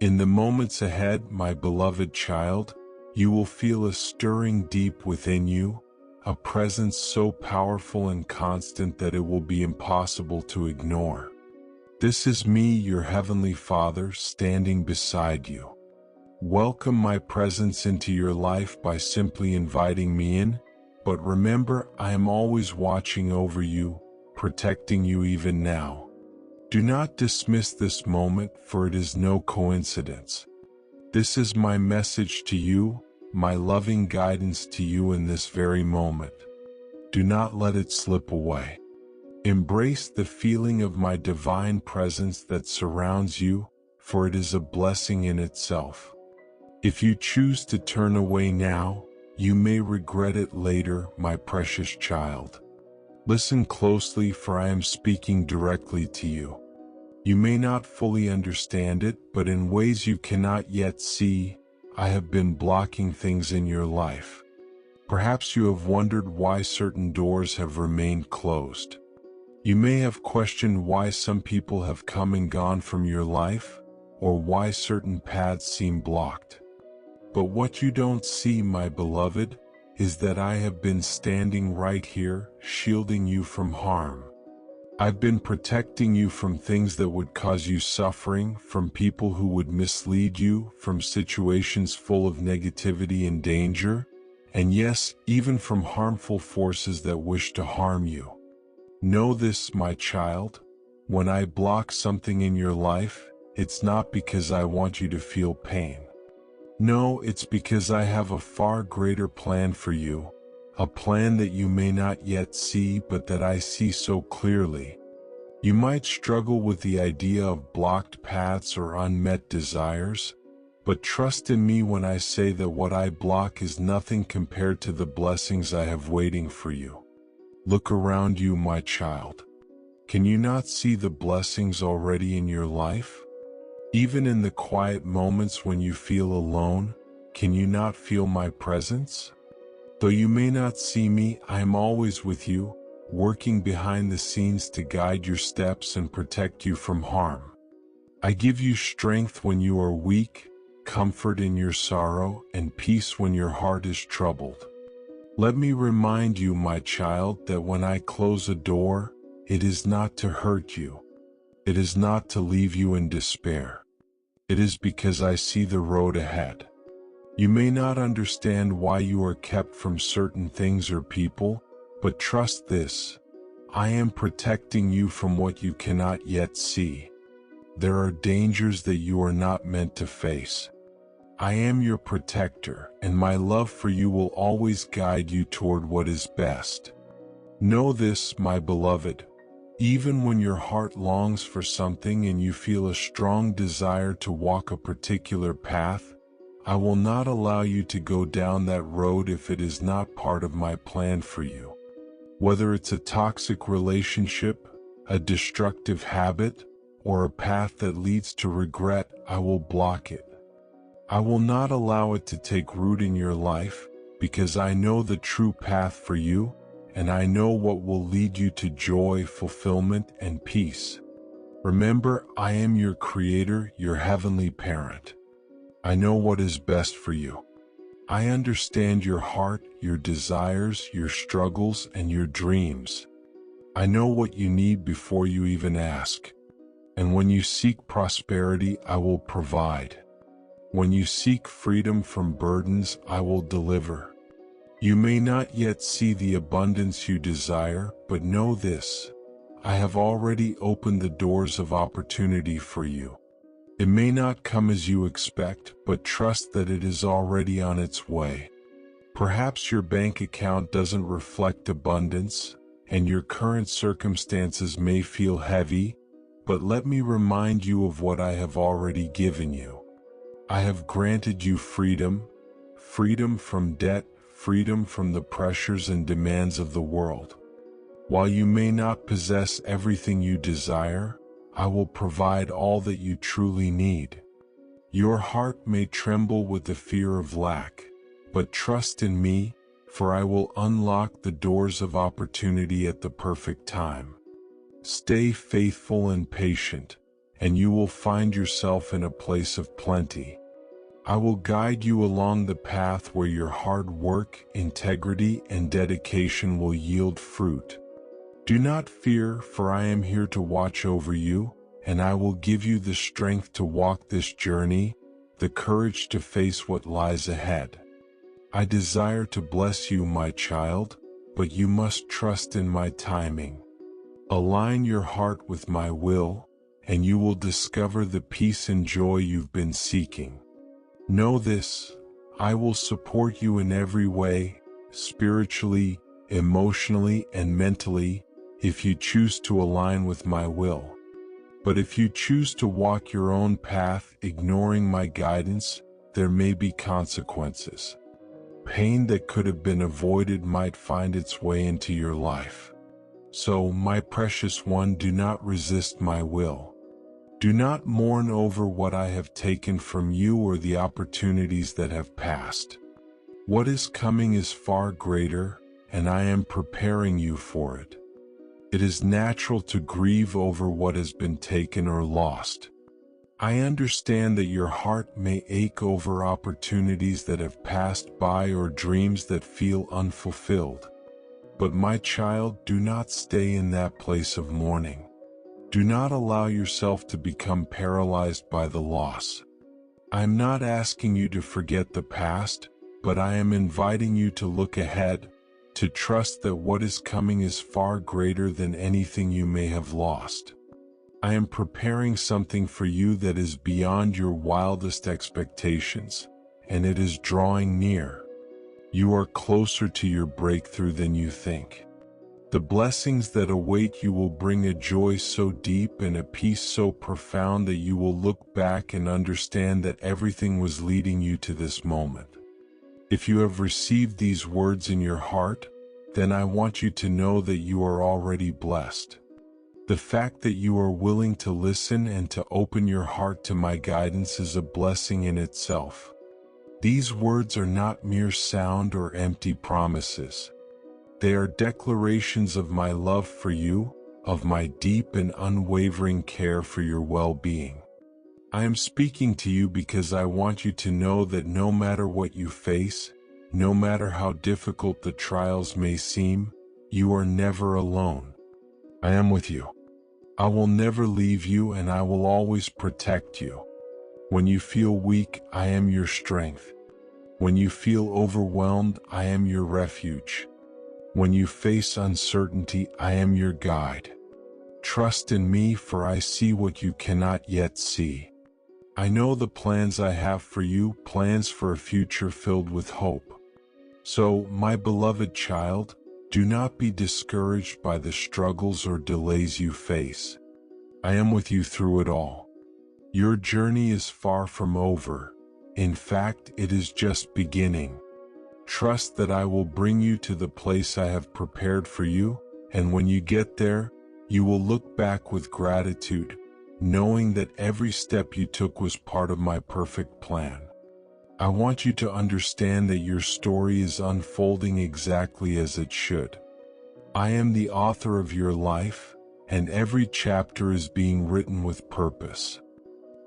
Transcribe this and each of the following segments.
In the moments ahead, my beloved child, you will feel a stirring deep within you, a presence so powerful and constant that it will be impossible to ignore. This is me, your Heavenly Father, standing beside you. Welcome my presence into your life by simply inviting me in, but remember, I am always watching over you, protecting you even now. Do not dismiss this moment, for it is no coincidence. This is my message to you, my loving guidance to you in this very moment. Do not let it slip away. Embrace the feeling of my divine presence that surrounds you, for it is a blessing in itself. If you choose to turn away now, you may regret it later, my precious child. Listen closely, for I am speaking directly to you. You may not fully understand it, but in ways you cannot yet see, I have been blocking things in your life. Perhaps you have wondered why certain doors have remained closed. You may have questioned why some people have come and gone from your life, or why certain paths seem blocked. But what you don't see, my beloved, is that I have been standing right here, shielding you from harm. I've been protecting you from things that would cause you suffering, from people who would mislead you, from situations full of negativity and danger, and yes, even from harmful forces that wish to harm you. Know this, my child, when I block something in your life, it's not because I want you to feel pain. No, it's because I have a far greater plan for you, a plan that you may not yet see but that I see so clearly. You might struggle with the idea of blocked paths or unmet desires, but trust in me when I say that what I block is nothing compared to the blessings I have waiting for you. Look around you, my child. Can you not see the blessings already in your life? Even in the quiet moments when you feel alone, can you not feel my presence? Though you may not see me, I am always with you, working behind the scenes to guide your steps and protect you from harm. I give you strength when you are weak, comfort in your sorrow, and peace when your heart is troubled. Let me remind you, my child, that when I close a door, it is not to hurt you. It is not to leave you in despair. It is because I see the road ahead. You may not understand why you are kept from certain things or people, but trust this, I am protecting you from what you cannot yet see. There are dangers that you are not meant to face. I am your protector, and my love for you will always guide you toward what is best. Know this, my beloved, even when your heart longs for something and you feel a strong desire to walk a particular path, I will not allow you to go down that road if it is not part of my plan for you. Whether it's a toxic relationship, a destructive habit, or a path that leads to regret, I will block it. I will not allow it to take root in your life, because I know the true path for you, and I know what will lead you to joy, fulfillment, and peace. Remember, I am your Creator, your Heavenly Parent. I know what is best for you. I understand your heart, your desires, your struggles, and your dreams. I know what you need before you even ask. And when you seek prosperity, I will provide. When you seek freedom from burdens, I will deliver. You may not yet see the abundance you desire, but know this, I have already opened the doors of opportunity for you. It may not come as you expect, but trust that it is already on its way. Perhaps your bank account doesn't reflect abundance, and your current circumstances may feel heavy, but let me remind you of what I have already given you. I have granted you freedom, freedom from debt, freedom from the pressures and demands of the world. While you may not possess everything you desire, I will provide all that you truly need. Your heart may tremble with the fear of lack, but trust in me, for I will unlock the doors of opportunity at the perfect time. Stay faithful and patient, and you will find yourself in a place of plenty. I will guide you along the path where your hard work, integrity, and dedication will yield fruit. Do not fear, for I am here to watch over you, and I will give you the strength to walk this journey, the courage to face what lies ahead. I desire to bless you, my child, but you must trust in my timing. Align your heart with my will, and you will discover the peace and joy you've been seeking. Know this: I will support you in every way, spiritually, emotionally, and mentally, if you choose to align with my will. But if you choose to walk your own path, ignoring my guidance, there may be consequences. Pain that could have been avoided might find its way into your life. So, my precious one, do not resist my will. Do not mourn over what I have taken from you or the opportunities that have passed. What is coming is far greater, and I am preparing you for it. It is natural to grieve over what has been taken or lost. I understand that your heart may ache over opportunities that have passed by or dreams that feel unfulfilled. But my child, do not stay in that place of mourning. Do not allow yourself to become paralyzed by the loss. I am not asking you to forget the past, but I am inviting you to look ahead, to trust that what is coming is far greater than anything you may have lost. I am preparing something for you that is beyond your wildest expectations, and it is drawing near. You are closer to your breakthrough than you think. The blessings that await you will bring a joy so deep and a peace so profound that you will look back and understand that everything was leading you to this moment. If you have received these words in your heart, then I want you to know that you are already blessed. The fact that you are willing to listen and to open your heart to my guidance is a blessing in itself. These words are not mere sound or empty promises. They are declarations of my love for you, of my deep and unwavering care for your well-being. I am speaking to you because I want you to know that no matter what you face, no matter how difficult the trials may seem, you are never alone. I am with you. I will never leave you, and I will always protect you. When you feel weak, I am your strength. When you feel overwhelmed, I am your refuge. When you face uncertainty, I am your guide. Trust in me, for I see what you cannot yet see. I know the plans I have for you, plans for a future filled with hope. So, my beloved child, do not be discouraged by the struggles or delays you face. I am with you through it all. Your journey is far from over. In fact, it is just beginning. Trust that I will bring you to the place I have prepared for you, and when you get there, you will look back with gratitude, knowing that every step you took was part of my perfect plan. I want you to understand that your story is unfolding exactly as it should. I am the author of your life, and every chapter is being written with purpose.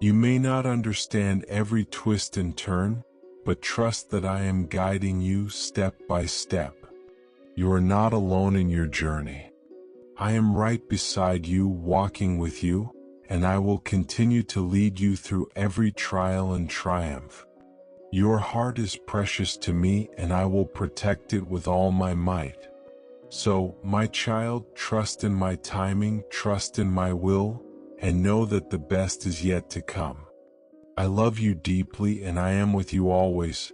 You may not understand every twist and turn, but trust that I am guiding you step by step. You are not alone in your journey. I am right beside you, walking with you, and I will continue to lead you through every trial and triumph. Your heart is precious to me, and I will protect it with all my might. So, my child, trust in my timing, trust in my will, and know that the best is yet to come. I love you deeply, and I am with you always.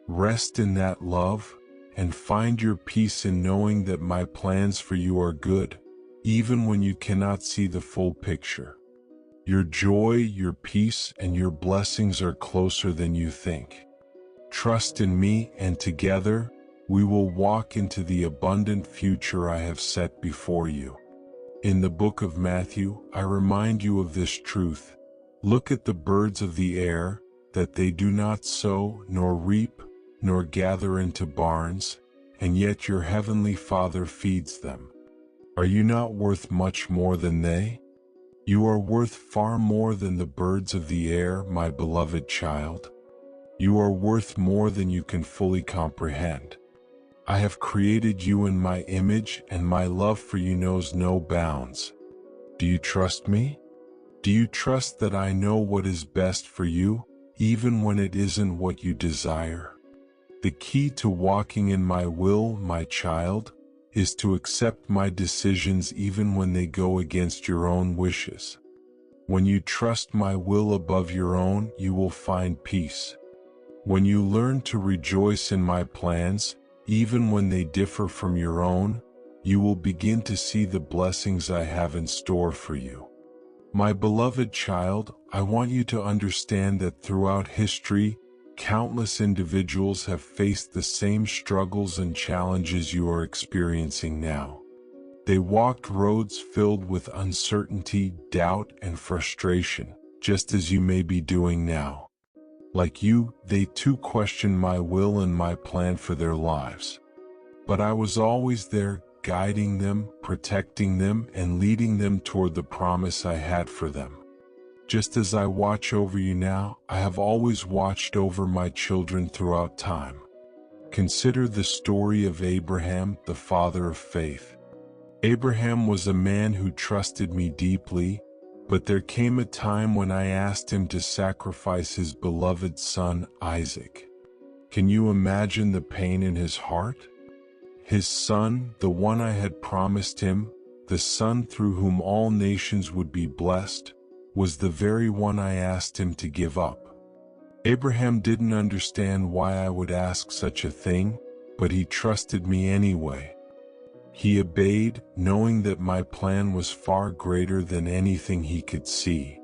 Rest in that love, and find your peace in knowing that my plans for you are good, even when you cannot see the full picture. Your joy, your peace, and your blessings are closer than you think. Trust in me, and together, we will walk into the abundant future I have set before you. In the book of Matthew, I remind you of this truth. Look at the birds of the air, that they do not sow, nor reap, nor gather into barns, and yet your heavenly Father feeds them. Are you not worth much more than they? You are worth far more than the birds of the air, my beloved child. You are worth more than you can fully comprehend. I have created you in my image, and my love for you knows no bounds. Do you trust me? Do you trust that I know what is best for you, even when it isn't what you desire? The key to walking in my will, my child, is to accept my decisions even when they go against your own wishes. When you trust my will above your own, you will find peace. When you learn to rejoice in my plans, even when they differ from your own, you will begin to see the blessings I have in store for you. My beloved child, I want you to understand that throughout history, countless individuals have faced the same struggles and challenges you are experiencing now. They walked roads filled with uncertainty, doubt, and frustration, just as you may be doing now. Like you, they too questioned my will and my plan for their lives. But I was always there, guiding them, protecting them, and leading them toward the promise I had for them. Just as I watch over you now, I have always watched over my children throughout time. Consider the story of Abraham, the father of faith. Abraham was a man who trusted me deeply, but there came a time when I asked him to sacrifice his beloved son, Isaac. Can you imagine the pain in his heart? His son, the one I had promised him, the son through whom all nations would be blessed, was the very one I asked him to give up. Abraham didn't understand why I would ask such a thing, but he trusted me anyway. He obeyed, knowing that my plan was far greater than anything he could see.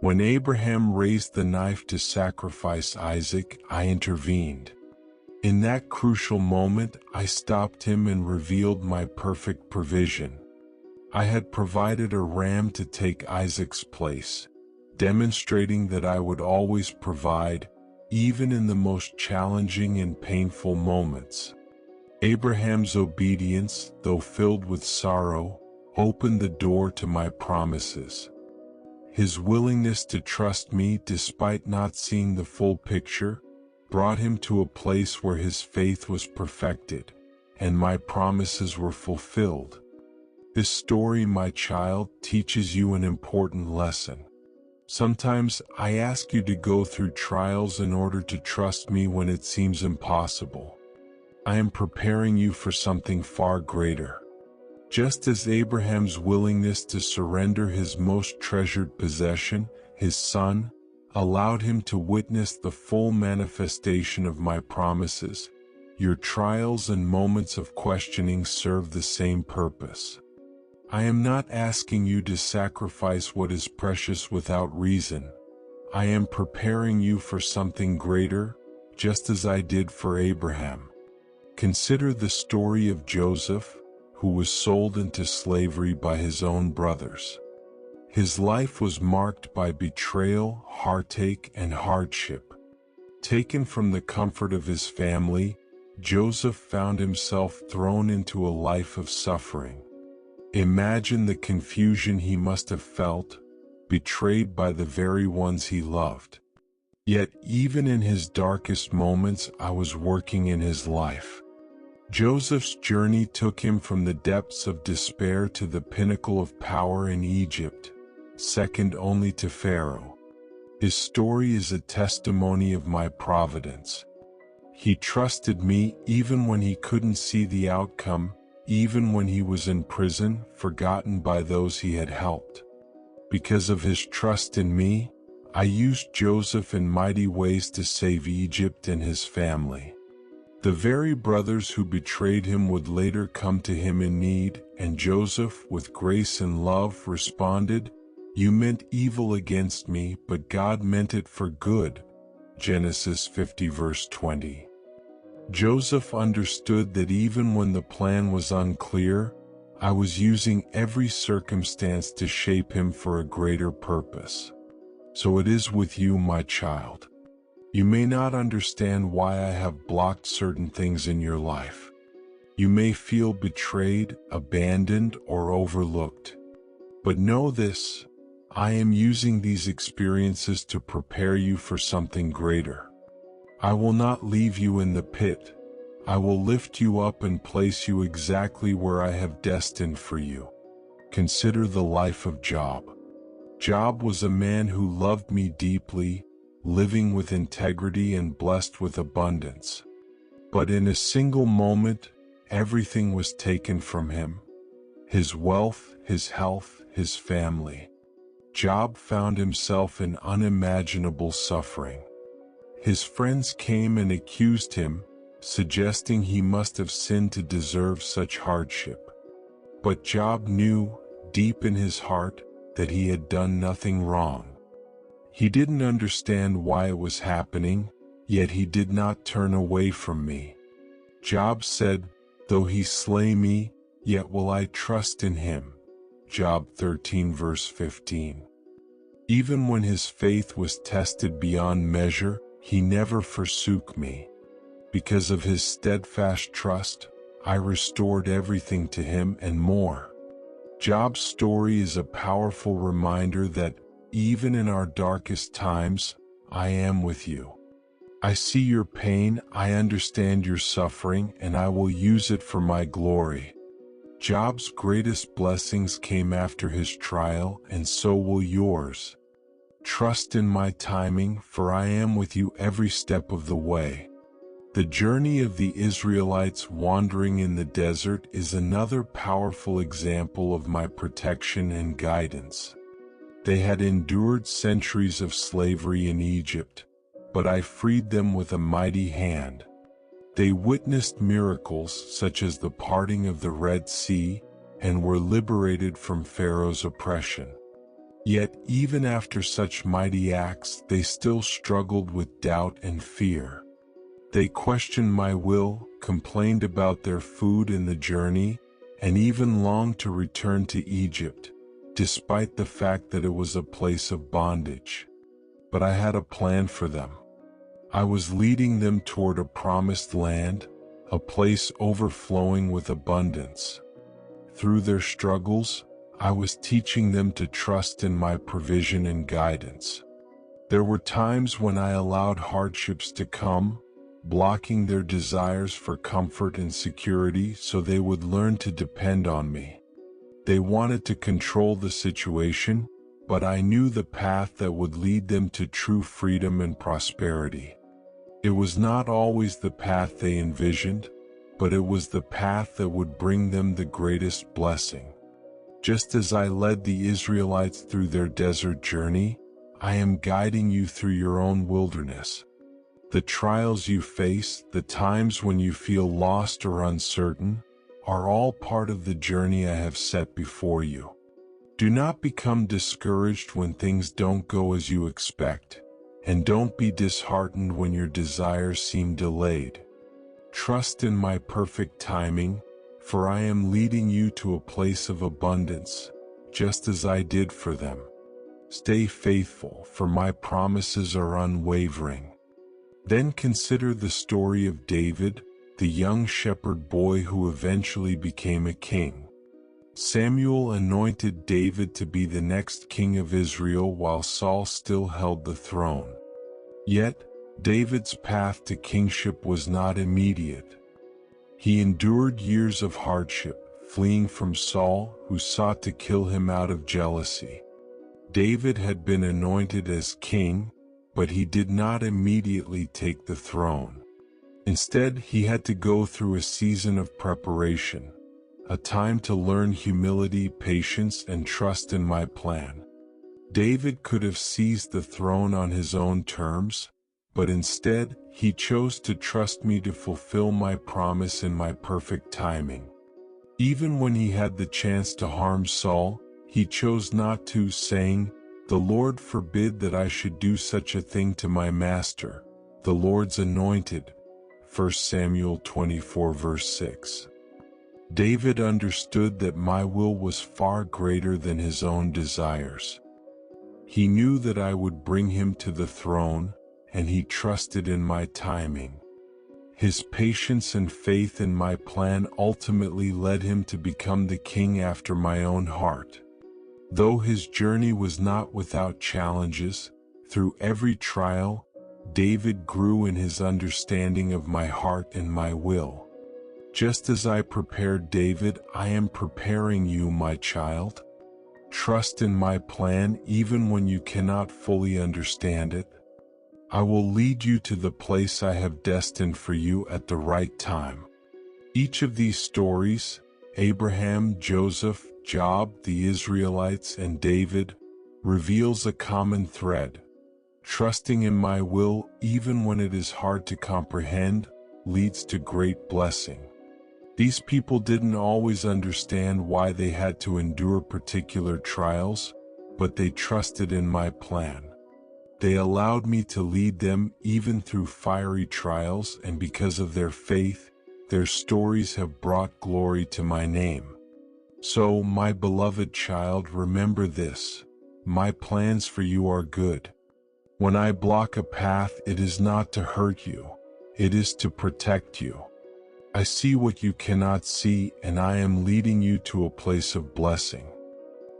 When Abraham raised the knife to sacrifice Isaac, I intervened. In that crucial moment, I stopped him and revealed my perfect provision. I had provided a ram to take Isaac's place, demonstrating that I would always provide, even in the most challenging and painful moments. Abraham's obedience, though filled with sorrow, opened the door to my promises. His willingness to trust me despite not seeing the full picture brought him to a place where his faith was perfected, and my promises were fulfilled. This story, my child, teaches you an important lesson. Sometimes I ask you to go through trials in order to trust me when it seems impossible. I am preparing you for something far greater. Just as Abraham's willingness to surrender his most treasured possession, his son, allowed him to witness the full manifestation of my promises, your trials and moments of questioning serve the same purpose. I am not asking you to sacrifice what is precious without reason. I am preparing you for something greater, just as I did for Abraham. Consider the story of Joseph, who was sold into slavery by his own brothers. His life was marked by betrayal, heartache, and hardship. Taken from the comfort of his family, Joseph found himself thrown into a life of suffering. Imagine the confusion he must have felt, betrayed by the very ones he loved. Yet even in his darkest moments, I was working in his life. Joseph's journey took him from the depths of despair to the pinnacle of power in Egypt, second only to Pharaoh. His story is a testimony of my providence. He trusted me even when he couldn't see the outcome, even when he was in prison, forgotten by those he had helped. Because of his trust in me, I used Joseph in mighty ways to save Egypt and his family. The very brothers who betrayed him would later come to him in need, and Joseph, with grace and love, responded, "You meant evil against me, but God meant it for good." Genesis 50 verse 20. Joseph understood that even when the plan was unclear, I was using every circumstance to shape him for a greater purpose. So it is with you, my child. You may not understand why I have blocked certain things in your life. You may feel betrayed, abandoned, or overlooked. But know this, I am using these experiences to prepare you for something greater. I will not leave you in the pit. I will lift you up and place you exactly where I have destined for you. Consider the life of Job. Job was a man who loved me deeply, living with integrity and blessed with abundance. But in a single moment, everything was taken from him: his wealth, his health, his family. Job found himself in unimaginable suffering. His friends came and accused him, suggesting he must have sinned to deserve such hardship. But Job knew, deep in his heart, that he had done nothing wrong. He didn't understand why it was happening, yet he did not turn away from me. Job said, "Though he slay me, yet will I trust in him." Job 13 verse 15. Even when his faith was tested beyond measure, he never forsook me. Because of his steadfast trust, I restored everything to him and more. Job's story is a powerful reminder that, even in our darkest times, I am with you. I see your pain, I understand your suffering, and I will use it for my glory. Job's greatest blessings came after his trial, and so will yours. Trust in my timing, for I am with you every step of the way. The journey of the Israelites wandering in the desert is another powerful example of my protection and guidance. They had endured centuries of slavery in Egypt, but I freed them with a mighty hand. They witnessed miracles such as the parting of the Red Sea and were liberated from Pharaoh's oppression. Yet even after such mighty acts, they still struggled with doubt and fear. They questioned my will, complained about their food in the journey, and even longed to return to Egypt, despite the fact that it was a place of bondage. But I had a plan for them. I was leading them toward a promised land, a place overflowing with abundance. Through their struggles, I was teaching them to trust in my provision and guidance. There were times when I allowed hardships to come, blocking their desires for comfort and security so they would learn to depend on me. They wanted to control the situation, but I knew the path that would lead them to true freedom and prosperity. It was not always the path they envisioned, but it was the path that would bring them the greatest blessing. Just as I led the Israelites through their desert journey, I am guiding you through your own wilderness. The trials you face, the times when you feel lost or uncertain, are all part of the journey I have set before you. Do not become discouraged when things don't go as you expect, and don't be disheartened when your desires seem delayed. Trust in my perfect timing, for I am leading you to a place of abundance, just as I did for them. Stay faithful, for my promises are unwavering. Then consider the story of David, the young shepherd boy who eventually became a king. Samuel anointed David to be the next king of Israel while Saul still held the throne. Yet, David's path to kingship was not immediate. He endured years of hardship, fleeing from Saul, who sought to kill him out of jealousy. David had been anointed as king, but he did not immediately take the throne. Instead, he had to go through a season of preparation, a time to learn humility, patience, and trust in my plan. David could have seized the throne on his own terms, but instead, he chose to trust me to fulfill my promise in my perfect timing. Even when he had the chance to harm Saul, he chose not to, saying, "The Lord forbid that I should do such a thing to my master, the Lord's anointed." 1 Samuel 24 verse 6. David understood that my will was far greater than his own desires. He knew that I would bring him to the throne, and he trusted in my timing. His patience and faith in my plan ultimately led him to become the king after my own heart. Though his journey was not without challenges, through every trial, David grew in his understanding of my heart and my will. Just as I prepared David, I am preparing you, my child. Trust in my plan even when you cannot fully understand it. I will lead you to the place I have destined for you at the right time. Each of these stories, Abraham, Joseph, Job, the Israelites, and David, reveals a common thread. Trusting in my will, even when it is hard to comprehend, leads to great blessing. These people didn't always understand why they had to endure particular trials, but they trusted in my plan. They allowed me to lead them even through fiery trials, and because of their faith, their stories have brought glory to my name. So, my beloved child, remember this: my plans for you are good. When I block a path, it is not to hurt you, it is to protect you. I see what you cannot see, and I am leading you to a place of blessing.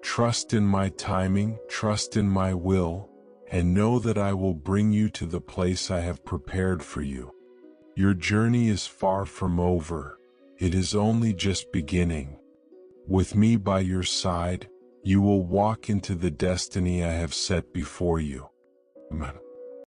Trust in my timing, trust in my will, and know that I will bring you to the place I have prepared for you. Your journey is far from over, it is only just beginning. With me by your side, you will walk into the destiny I have set before you. Amen.